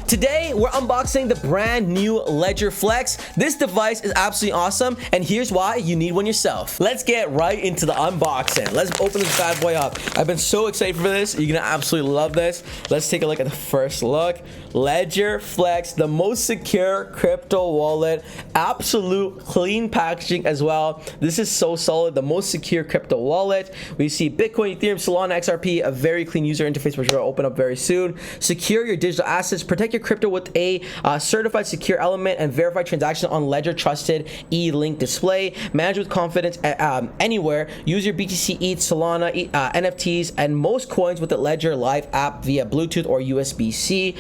Today, we're unboxing the brand new Ledger Flex. This device is absolutely awesome, and here's why you need one yourself. Let's get right into the unboxing. Let's open this bad boy up. I've been so excited for this. You're gonna absolutely love this. Let's take a look at the first look. Ledger Flex, the most secure crypto wallet. Absolute clean packaging as well. This is so solid. The most secure crypto wallet. We see Bitcoin, Ethereum, Solana, XRP, a very clean user interface, which we're gonna open up very soon. Secure your digital assets. Protect your crypto with a certified secure element and verified transaction on Ledger trusted e-link display. Manage with confidence anywhere. Use your BTC ETH, Solana, NFTs, and most coins with the Ledger Live app via Bluetooth or USB-C.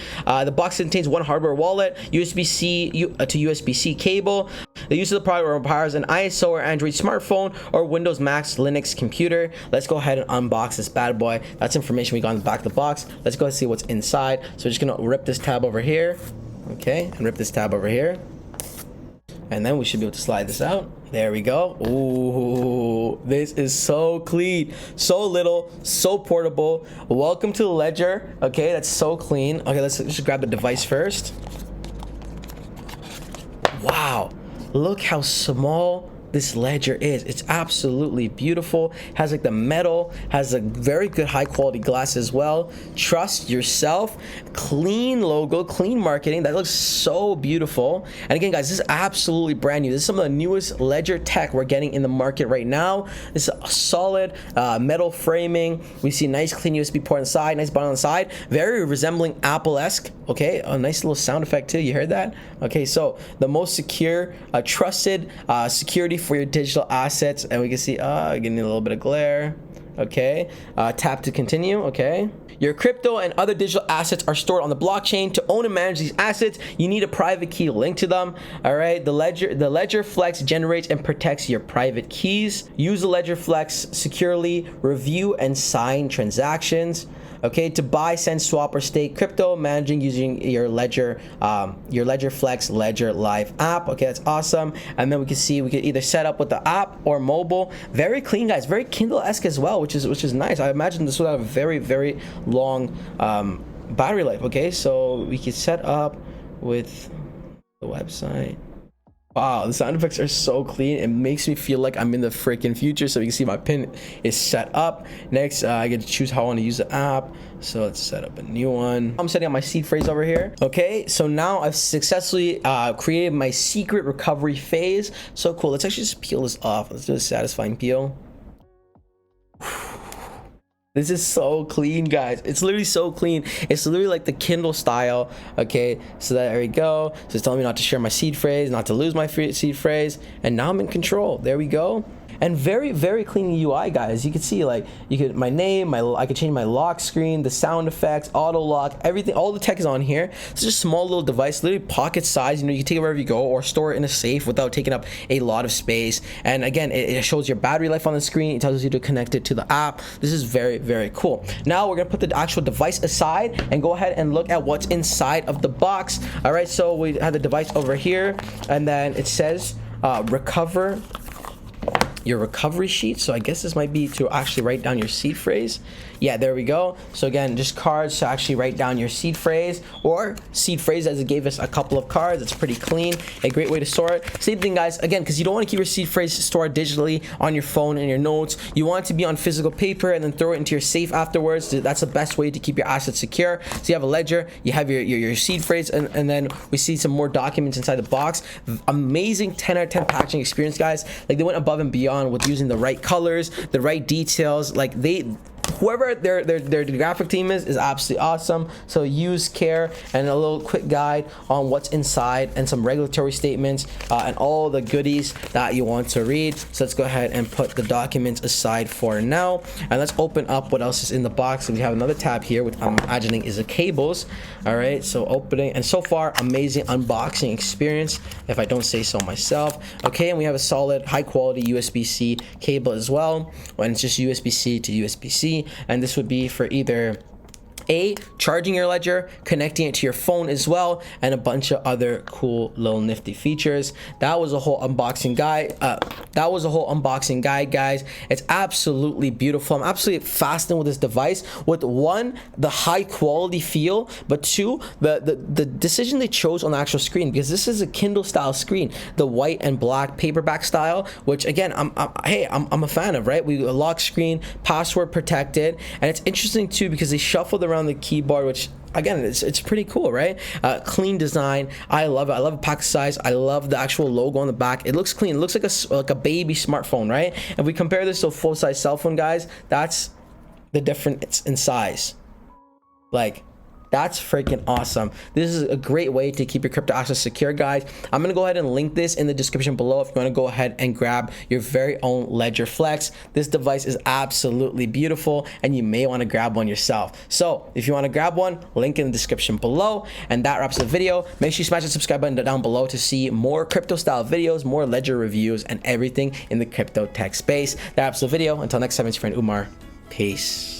The box contains one hardware wallet, USB-C to USB-C cable. The use of the product requires an ISO or Android smartphone or Windows Mac Linux computer. Let's go ahead and unbox this bad boy. That's information we got on the back of the box. Let's go and see what's inside. So we're just gonna rip this tab over here, okay, and rip this tab over here, and then we should be able to slide this out. There we go. Ooh, this is so clean, so little, so portable. Welcome to the Ledger. Okay, that's so clean. Okay, let's just grab the device first. Wow, look how small this Ledger is. It's absolutely beautiful. Has like the metal, has a very good high quality glass as well. Trust yourself. Clean logo, clean marketing. That looks so beautiful. And again, guys, this is absolutely brand new. This is some of the newest Ledger tech we're getting in the market right now. This is a solid metal framing. We see nice clean USB port inside, nice button on the side, very resembling Apple-esque. Okay, a nice little sound effect too. You heard that? Okay, so the most secure, trusted security for your digital assets, and we can see getting a little bit of glare. Okay, tap to continue. Okay, your crypto and other digital assets are stored on the blockchain. To own and manage these assets, you need a private key linked to them. All right, the Ledger Flex generates and protects your private keys. Use the Ledger Flex securely, review and sign transactions. Okay, to buy, send, swap, or stake crypto, managing using your Ledger Flex Ledger Live app. Okay, that's awesome. And then we can see we could either set up with the app or mobile. Very clean, guys. Very Kindle-esque as well, which is nice. I imagine this would have a very long battery life. Okay, so we could set up with the website. Wow, the sound effects are so clean. It makes me feel like I'm in the freaking future. So you can see my pin is set up. Next, I get to choose how I want to use the app. So let's set up a new one. I'm setting up my seed phrase over here. Okay, so now I've successfully created my secret recovery phase. So cool. Let's actually just peel this off. Let's do a satisfying peel. This is so clean, guys. It's literally so clean. It's literally like the Kindle style. Okay, so there we go. So it's telling me not to share my seed phrase, not to lose my seed phrase, and now I'm in control. There we go. And very clean UI, guys. You can see like my name, I could change my lock screen, the sound effects, auto lock, everything. All the tech is on here. It's just a small little device, literally pocket size. You know, you can take it wherever you go or store it in a safe without taking up a lot of space. And again, it shows your battery life on the screen. It tells you to connect it to the app. This is very cool. Now we're gonna put the actual device aside and go ahead and look at what's inside of the box. All right, so we have the device over here, and then it says recover your recovery sheet. So I guess this might be to actually write down your seed phrase. Yeah, there we go. So again, just cards to actually write down your seed phrase or seed phrase, as it gave us a couple of cards. It's pretty clean, a great way to store it. Same thing, guys, again, because you don't want to keep your seed phrase stored digitally on your phone and your notes. You want it to be on physical paper and then throw it into your safe afterwards. That's the best way to keep your assets secure. So you have a ledger, you have your seed phrase, and then we see some more documents inside the box. Amazing 10 out of 10 packaging experience, guys. Like, they went above and beyond with using the right colors, the right details. Like, whoever their graphic team is absolutely awesome. So use care, and a little quick guide on what's inside and some regulatory statements and all the goodies that you want to read. So let's go ahead and put the documents aside for now, and let's open up what else is in the box. We have another tab here, which I'm imagining is the cables. All right, so opening, and so far amazing unboxing experience, if I don't say so myself. Okay, and we have a solid high quality USB-C cable as well, and it's just USB-C to USB-C, and this would be for either charging your ledger, connecting it to your phone as well, and a bunch of other cool little nifty features. That was a whole unboxing guide. Guys. It's absolutely beautiful. I'm absolutely fascinated with this device, with one, the high quality feel, but two, the decision they chose on the actual screen, because this is a Kindle style screen, the white and black paperback style, which again, I'm a fan of, right? We lock screen, password protected, and it's interesting too because they shuffled around the keyboard, which again, it's pretty cool, right? Clean design. I love it. I love the pack size. I love the actual logo on the back. It looks clean. It looks like a baby smartphone, right? If we compare this to a full-size cell phone, guys, that's the difference in size. Like, that's freaking awesome. This is a great way to keep your crypto assets secure, guys. I'm gonna go ahead and link this in the description below if you want to go ahead and grab your very own Ledger Flex. This device is absolutely beautiful, and you may want to grab one yourself. So if you want to grab one, link in the description below. And that wraps the video. Make sure you smash the subscribe button down below to see more crypto style videos, more Ledger reviews, and everything in the crypto tech space. That wraps the video. Until next time, it's your friend Umar. Peace.